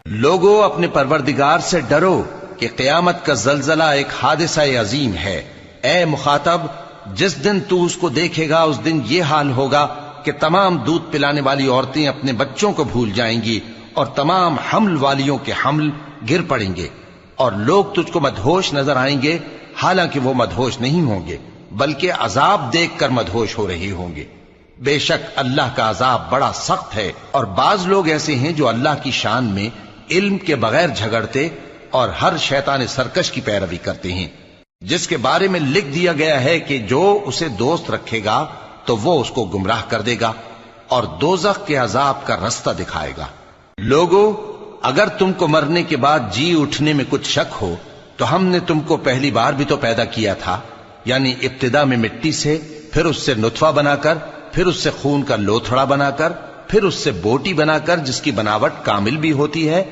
لوگو اپنے پروردگار سے ڈرو کہ قیامت کا زلزلہ ایک حادثہ عظیم ہے۔ اے مخاطب، جس دن تو اس کو دیکھے گا اس دن یہ حال ہوگا کہ تمام دودھ پلانے والی عورتیں اپنے بچوں کو بھول جائیں گی اور تمام حمل والیوں کے حمل گر پڑیں گے، اور لوگ تجھ کو مدہوش نظر آئیں گے، حالانکہ وہ مدہوش نہیں ہوں گے بلکہ عذاب دیکھ کر مدہوش ہو رہے ہوں گے۔ بے شک اللہ کا عذاب بڑا سخت ہے، اور بعض لوگ ایسے ہیں جو اللہ کی شان میں علم کے بغیر جھگڑتے اور ہر شیطان سرکش کی پیروی کرتے ہیں، جس کے بارے میں لکھ دیا گیا ہے کہ جو اسے دوست رکھے گا تو وہ اس کو گمراہ کر دے گا اور دوزخ کے عذاب کا رستہ دکھائے گا۔ لوگو، اگر تم کو مرنے کے بعد جی اٹھنے میں کچھ شک ہو تو ہم نے تم کو پہلی بار بھی تو پیدا کیا تھا، یعنی ابتدا میں مٹی سے، پھر اس سے نطفہ بنا کر، پھر اس سے خون کا لوتھڑا بنا کر، پھر اس سے بوٹی بنا کر جس کی بناوٹ کامل بھی ہوتی ہے